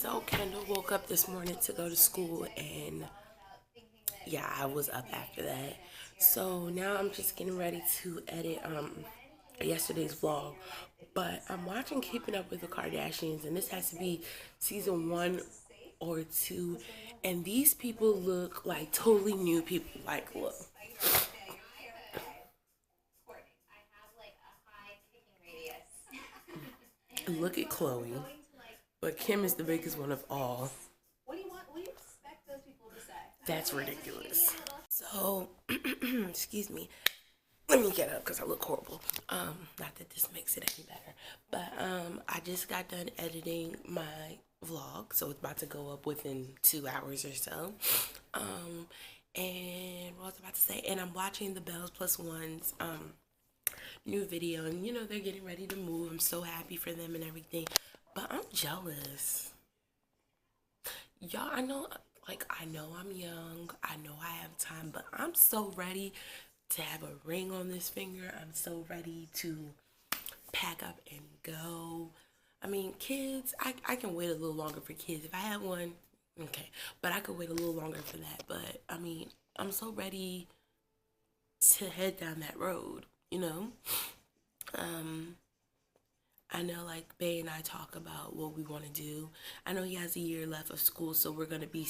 So Kendall woke up this morning to go to school, and yeah, I was up after that. So now I'm just getting ready to edit yesterday's vlog. But I'm watching Keeping Up with the Kardashians, and this has to be season 1 or 2. And these people look like totally new people. Like, look. Look at Chloe. But Kim is the biggest one of all. That's ridiculous. So, excuse me. Let me get up because I look horrible. Not that this makes it any better. But I just got done editing my vlog, so it's about to go up within 2 hours or so. And what was I about to say? And I'm watching the Bells Plus One's new video, and you know they're getting ready to move. I'm so happy for them and everything, but I'm jealous. Y'all, I know I'm young, I know I have time, but I'm so ready to have a ring on this finger. I'm so ready to pack up and go. I mean, kids, I can wait a little longer for kids. If I had one, okay, but I could wait a little longer for that. But I mean, I'm so ready to head down that road, you know. I know, like, Bay and I talk about what we want to do. I know he has a year left of school, so we're going to be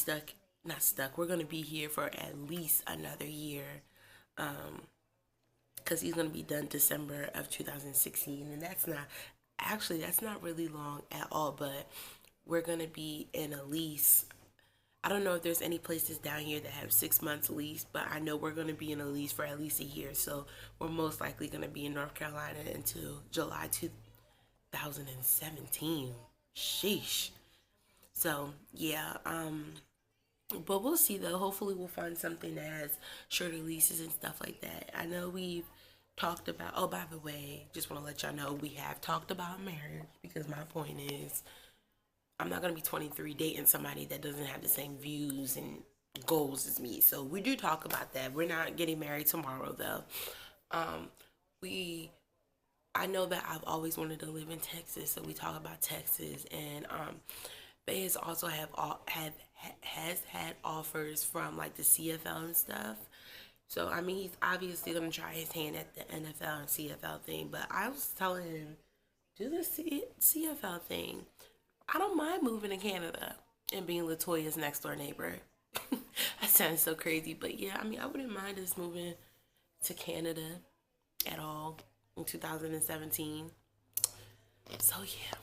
not stuck, we're going to be here for at least another year, because he's going to be done December of 2016, and that's not really long at all, but we're going to be in a lease. I don't know if there's any places down here that have 6 months lease, but I know we're going to be in a lease for at least a year, so we're most likely going to be in North Carolina until July 2017. Sheesh. So yeah, but we'll see though. Hopefully we'll find something that has shorter leases and stuff like that. I know we've talked about, oh, by the way, just want to let y'all know we have talked about marriage, because my point is I'm not going to be 23 dating somebody that doesn't have the same views and goals as me. So we do talk about that. We're not getting married tomorrow though. I know that I've always wanted to live in Texas, so we talk about Texas, and Bay has also has had offers from like the CFL and stuff. So I mean, he's obviously gonna try his hand at the NFL and CFL thing. But I was telling him, do the CFL thing. I don't mind moving to Canada and being Latoya's next door neighbor. That sounds so crazy, but yeah, I mean, I wouldn't mind us moving to Canada at all in 2017. So yeah.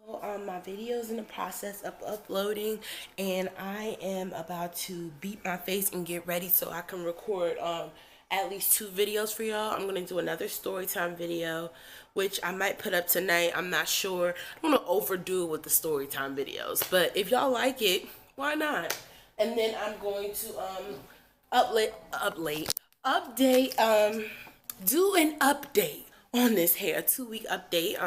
So my video's in the process of uploading, and I am about to beat my face and get ready so I can record at least 2 videos for y'all. I'm gonna do another story time video, which I might put up tonight. I'm not sure. I don't want to overdo it with the story time videos, but if y'all like it, why not? And then I'm going to do an update on this hair, 2-week update.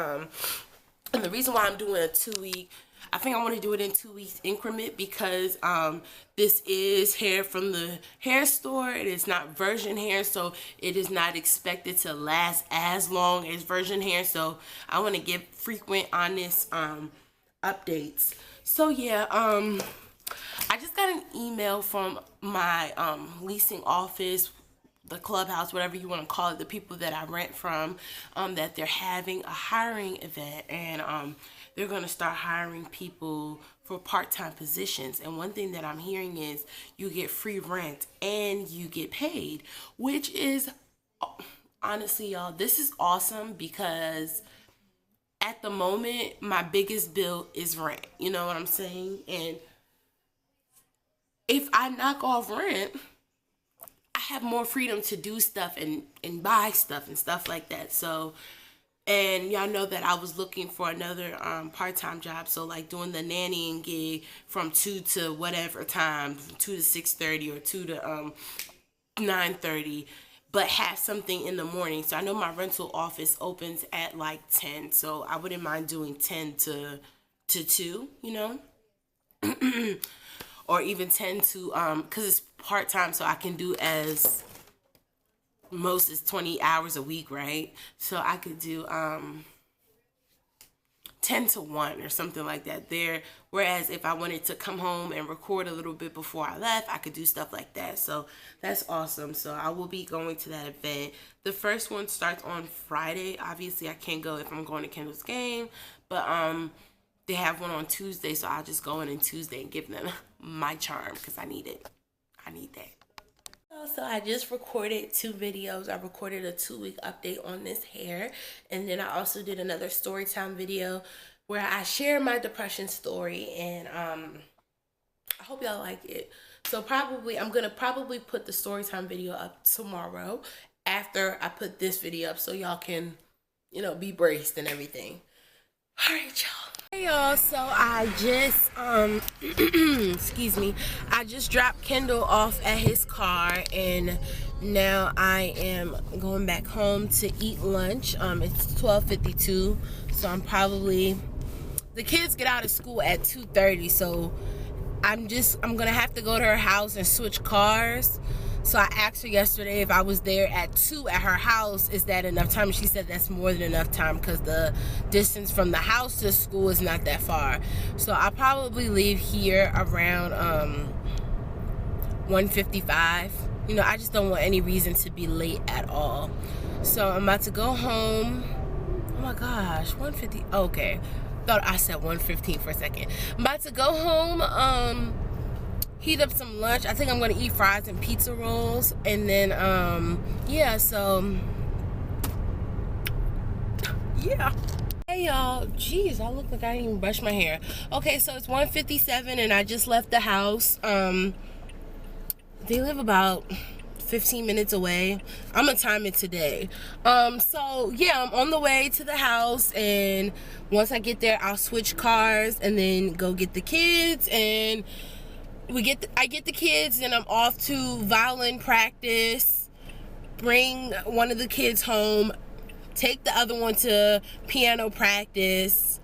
And the reason why I'm doing a 2-week, I think I want to do it in 2 weeks increment, because this is hair from the hair store. It is not virgin hair, so it is not expected to last as long as virgin hair. So I want to get frequent on this updates. So yeah, I just got an email from my leasing office, the clubhouse, whatever you want to call it, the people that I rent from, that they're having a hiring event, and they're going to start hiring people for part-time positions. And one thing that I'm hearing is you get free rent and you get paid, which is, honestly, y'all, this is awesome, because at the moment my biggest bill is rent, you know what I'm saying? And if I knock off rent, I have more freedom to do stuff and buy stuff and stuff like that. So, and y'all know that I was looking for another part-time job, so like doing the nannying gig from 2 to whatever time, 2 to 6:30 or 2 to 9:30, but have something in the morning. So I know my rental office opens at like 10, so I wouldn't mind doing 10 to 2, you know. Or even 10 to, because it's part-time, so I can do as most is 20 hours a week, right? So I could do 10 to 1 or something like that there. Whereas if I wanted to come home and record a little bit before I left, I could do stuff like that. So that's awesome. So I will be going to that event. The first one starts on Friday. Obviously I can't go if I'm going to Kendall's game, but they have one on Tuesday, so I'll just go in on Tuesday and give them my charm because I need it. I need that. So I just recorded 2 videos. I recorded a 2-week update on this hair, and then I also did another story time video where I share my depression story, and I hope y'all like it. So I'm gonna probably put the story time video up tomorrow after I put this video up, so y'all can, you know, be braced and everything. All right, y'all. Hey y'all, so I just excuse me, I just dropped Kendall off at his car, and now I am going back home to eat lunch. It's 12:52, so the kids get out of school at 2:30, so I'm gonna have to go to her house and switch cars. So I asked her yesterday if I was there at 2 at her house, is that enough time? She said that's more than enough time because the distance from the house to school is not that far. So I'll probably leave here around 1:55. You know, I just don't want any reason to be late at all. So I'm about to go home. Oh my gosh, 1:50. Okay, thought I said 1:15 for a second. I'm about to go home, heat up some lunch. I think I'm gonna eat fries and pizza rolls, and then yeah, so yeah. Hey y'all, jeez, I look like I didn't even brush my hair. Okay, so it's 1:57 and I just left the house. They live about 15 minutes away. I'm gonna time it today. So yeah, I'm on the way to the house, and once I get there I'll switch cars and then go get the kids, and I get the kids, and I'm off to violin practice, bring one of the kids home, take the other one to piano practice.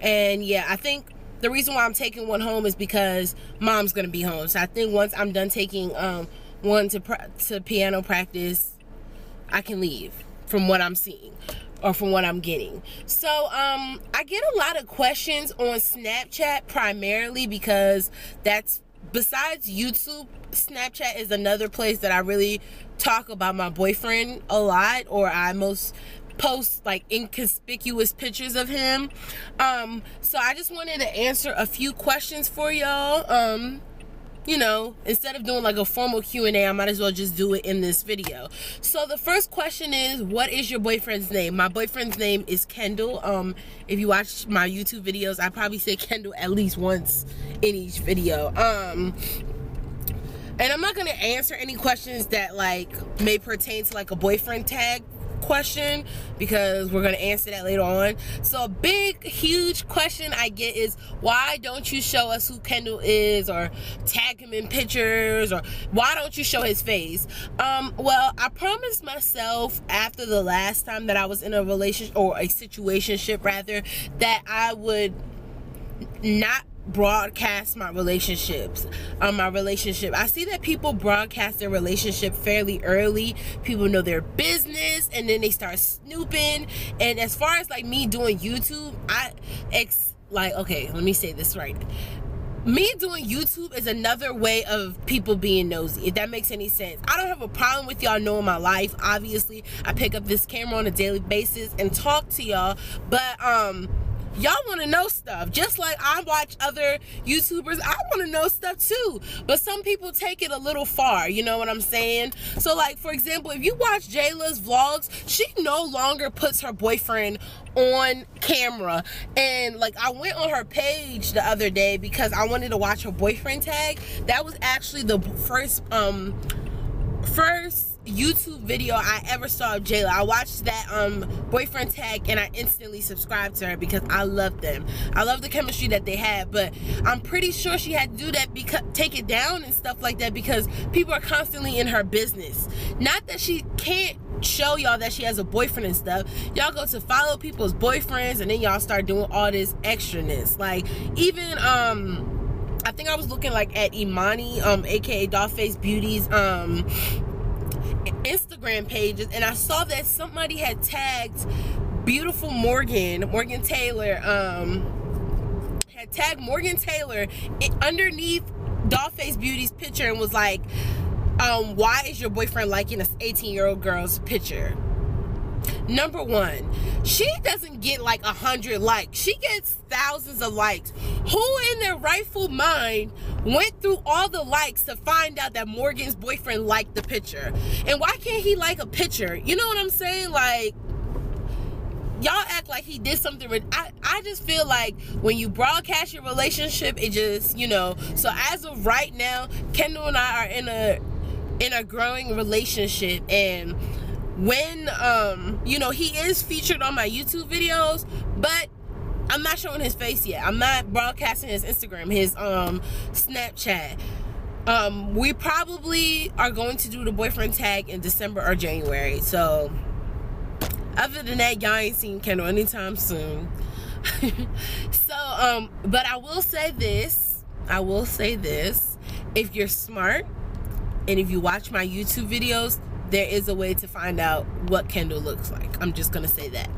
And yeah, I think the reason why I'm taking one home is because mom's gonna be home. So I think once I'm done taking one to piano practice, I can leave, from what I'm seeing or from what I'm getting. So I get a lot of questions on Snapchat, primarily because that's, besides YouTube, Snapchat is another place that I really talk about my boyfriend a lot, or I most post like inconspicuous pictures of him. So I just wanted to answer a few questions for y'all. You know, instead of doing like a formal Q&A, I might as well just do it in this video. So the first question is, what is your boyfriend's name? My boyfriend's name is Kendall. If you watch my YouTube videos, I probably say Kendall at least once in each video. And I'm not gonna answer any questions that like may pertain to like a boyfriend tag question, because we're gonna answer that later on. So a big, huge question I get is, why don't you show us who Kendall is, or tag him in pictures, or why don't you show his face? Well, I promised myself after the last time that I was in a relationship, or a situationship rather, that I would not broadcast my relationships. I see that people broadcast their relationship fairly early. People know their business, and then they start snooping. And as far as like me doing YouTube, okay, let me say this right. Me doing YouTube is another way of people being nosy, if that makes any sense. I don't have a problem with y'all knowing my life. Obviously, I pick up this camera on a daily basis and talk to y'all, but y'all want to know stuff. Just like I watch other YouTubers, I want to know stuff too. But some people take it a little far, you know what I'm saying? So like, for example, if you watch Jayla's vlogs, she no longer puts her boyfriend on camera. And like, I went on her page the other day because I wanted to watch her boyfriend tag. That was actually the first YouTube video I ever saw of Jayla. I watched that boyfriend tag, and I instantly subscribed to her because I love them. I love the chemistry that they had. But I'm pretty sure she had to do that, because take it down and stuff like that, because people are constantly in her business. Not that she can't show y'all that she has a boyfriend and stuff. Y'all go to follow people's boyfriends, and then y'all start doing all this extraness. Like, even I think I was looking like at Imani, aka Dollface Beauty's Instagram pages, and I saw that somebody had tagged beautiful Morgan Taylor, had tagged Morgan Taylor underneath Dollface Beauty's picture and was like, why is your boyfriend liking an 18-year-old girl's picture? Number one, she doesn't get like 100 likes. She gets thousands of likes. Who in their rightful mind went through all the likes to find out that Morgan's boyfriend liked the picture? And why can't he like a picture? You know what I'm saying? Like, y'all act like he did something. I just feel like when you broadcast your relationship, it just, you know. So as of right now, Kendall and I are in a growing relationship, and when you know, he is featured on my YouTube videos, but I'm not showing his face yet. I'm not broadcasting his Instagram, his Snapchat. We probably are going to do the boyfriend tag in December or January. So other than that, y'all ain't seen Kendall anytime soon. So but I will say this, if you're smart and if you watch my YouTube videos, there is a way to find out what Kendall looks like. I'm just gonna say that.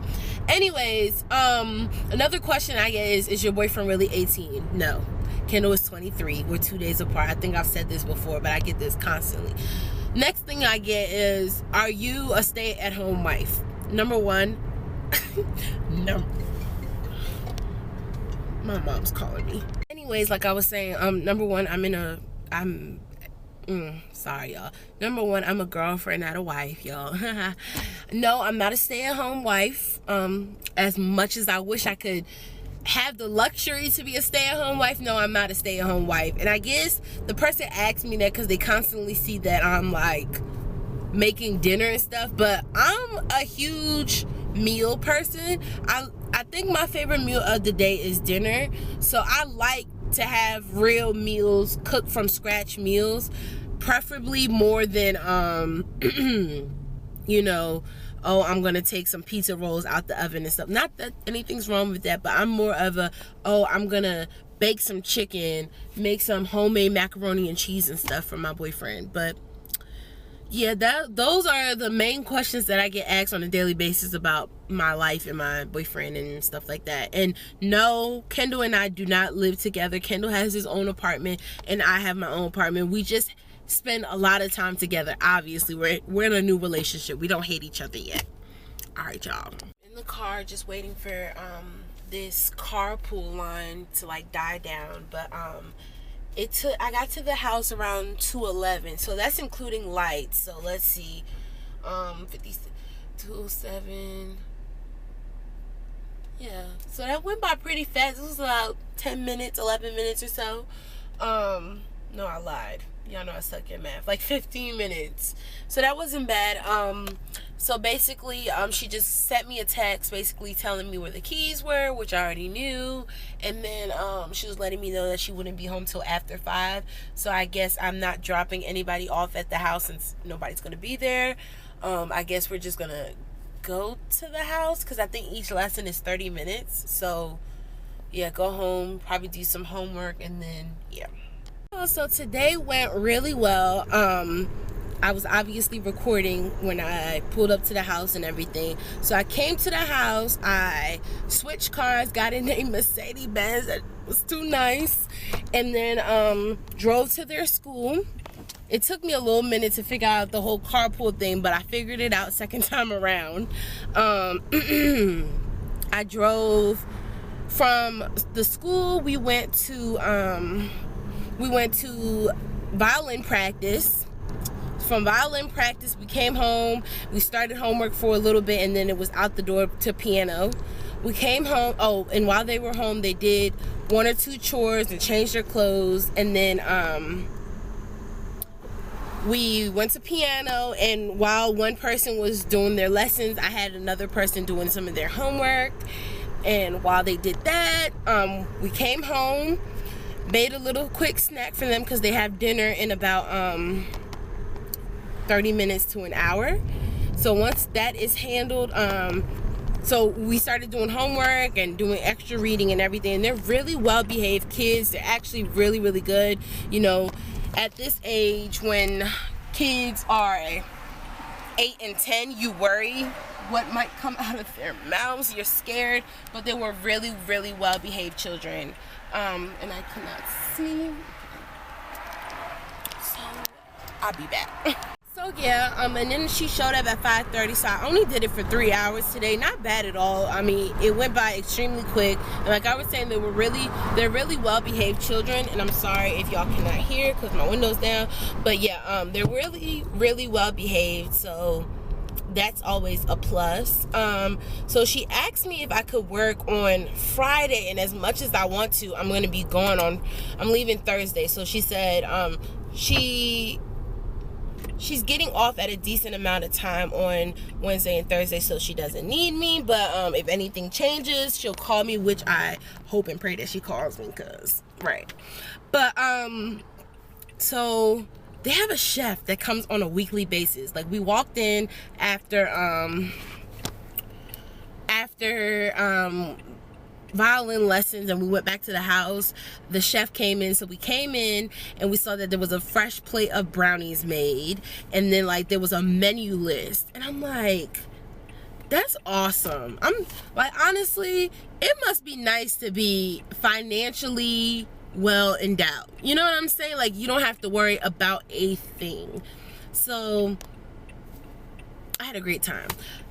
Anyways, another question I get is your boyfriend really 18? No, Kendall is 23. We're 2 days apart. I think I've said this before, but I get this constantly. Next thing I get is, are you a stay-at-home wife? Number one, no. My mom's calling me. Anyways, like I was saying, number one, sorry y'all. Number one, I'm a girlfriend, not a wife, y'all. No, I'm not a stay-at-home wife. As much as I wish I could have the luxury to be a stay-at-home wife, no, I'm not a stay-at-home wife. And I guess the person asked me that because they constantly see that I'm like making dinner and stuff, but I'm a huge meal person. I think my favorite meal of the day is dinner, so I like to have real meals, cooked from scratch meals, preferably more than you know, oh, I'm gonna take some pizza rolls out the oven and stuff. Not that anything's wrong with that, but I'm more of a, oh, I'm gonna bake some chicken, make some homemade macaroni and cheese and stuff for my boyfriend. But yeah, those are the main questions that I get asked on a daily basis about my life and my boyfriend and stuff like that. And no, Kendall and I do not live together. Kendall has his own apartment and I have my own apartment. We just spend a lot of time together. Obviously, we're in a new relationship. We don't hate each other yet. All right, y'all. In the car, just waiting for this carpool line to like die down. But I got to the house around 2:11, so that's including lights. So let's see, 2:07. Yeah, so that went by pretty fast. It was about 10 minutes, 11 minutes or so. No, I lied. Y'all know I suck at math. Like 15 minutes. So that wasn't bad. So basically, she just sent me a text basically telling me where the keys were, which I already knew. And then she was letting me know that she wouldn't be home till after 5. So I guess I'm not dropping anybody off at the house since nobody's going to be there. I guess we're just going to go to the house because I think each lesson is 30 minutes. So yeah, go home, probably do some homework, and then yeah. So today went really well. I was obviously recording when I pulled up to the house and everything. So I came to the house, I switched cars, got in a Mercedes-Benz that was too nice, and then drove to their school. It took me a little minute to figure out the whole carpool thing, but I figured it out second time around. I drove from the school. We went to violin practice. From violin practice, we came home. We started homework for a little bit, and then it was out the door to piano. We came home. Oh, and while they were home, they did 1 or 2 chores and changed their clothes. And then we went to piano. And while one person was doing their lessons, I had another person doing some of their homework. And while they did that, we came home. Made a little quick snack for them because they have dinner in about 30 minutes to an hour. So once that is handled, so we started doing homework and doing extra reading and everything. And they're really well-behaved kids. They're actually really, really good. You know, at this age when kids are 8 and 10, you worry what might come out of their mouths. You're scared, but they were really, really well-behaved children. And I cannot see. So I'll be back. So yeah, and then she showed up at 5:30, so I only did it for 3 hours today. Not bad at all. I mean, it went by extremely quick, and like I was saying, they're really well-behaved children. And I'm sorry if y'all cannot hear because my window's down, but yeah, they're really, really well-behaved, so that's always a plus. So she asked me if I could work on Friday, and as much as I want to, I'm going to be gone I'm leaving Thursday. So she said she's getting off at a decent amount of time on Wednesday and Thursday, so she doesn't need me. But if anything changes, she'll call me, which I hope and pray that she calls me, because right. But so they have a chef that comes on a weekly basis. Like, we walked in after violin lessons, and we went back to the house. The chef came in, so we came in and we saw that there was a fresh plate of brownies made, and then like there was a menu list, and I'm like, that's awesome. I'm like, honestly, it must be nice to be financially well endowed, you know what I'm saying? Like, you don't have to worry about a thing. So I had a great time.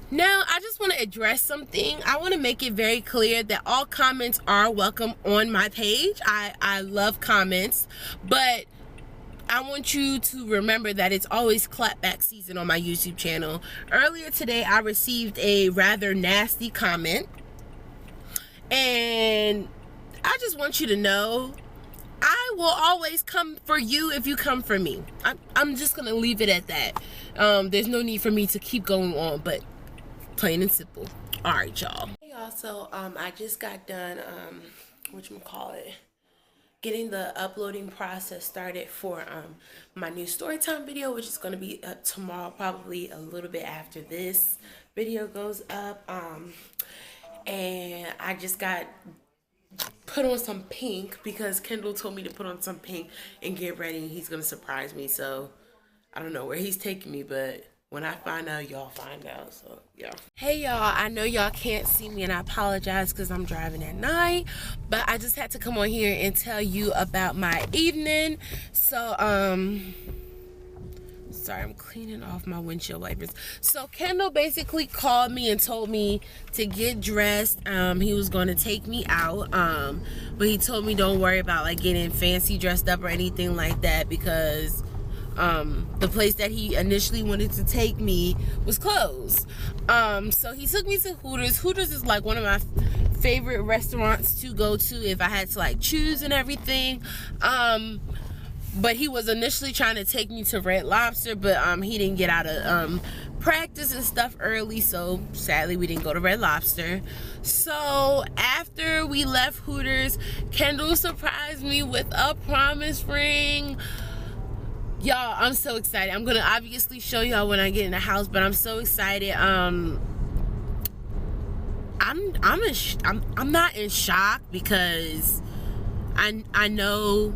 Now, I just want to address something. I want to make it very clear that all comments are welcome on my page. I love comments, but I want you to remember that it's always clapback season on my YouTube channel. Earlier today, I received a rather nasty comment, and I just want you to know I will always come for you if you come for me. I'm just going to leave it at that. There's no need for me to keep going on, but plain and simple. All right, y'all. Hey, y'all. So I just got done whatchamacallit, getting the uploading process started for my new storytime video, which is going to be up tomorrow, probably a little bit after this video goes up. And I just got put on some pink because Kendall told me to put on some pink and get ready. He's gonna surprise me, so I don't know where he's taking me, but when I find out, y'all find out. So yeah. Hey y'all, I know y'all can't see me, and I apologize because I'm driving at night, but I just had to come on here and tell you about my evening. So sorry, I'm cleaning off my windshield wipers. So Kendall basically called me and told me to get dressed. He was going to take me out, but he told me don't worry about like getting fancy dressed up or anything like that, because the place that he initially wanted to take me was closed. So he took me to Hooters. Hooters is like one of my favorite restaurants to go to if I had to like choose and everything. But he was initially trying to take me to Red Lobster, but he didn't get out of practice and stuff early, so sadly we didn't go to Red Lobster. So after we left Hooters, Kendall surprised me with a promise ring. Y'all, I'm so excited. I'm gonna obviously show y'all when I get in the house, but I'm so excited. I'm not in shock because I know.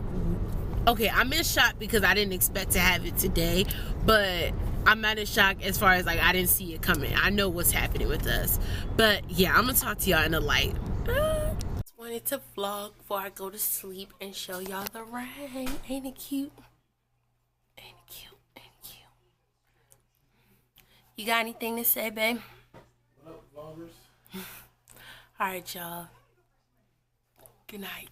Okay, I'm in shock because I didn't expect to have it today, but I'm not in shock as far as like I didn't see it coming. I know what's happening with us, but yeah, I'm gonna talk to y'all in the light. Just wanted to vlog before I go to sleep and show y'all the ring. Ain't it cute? Ain't it cute? Ain't it cute? You got anything to say, babe? What up, vloggers? All right, y'all. Good night.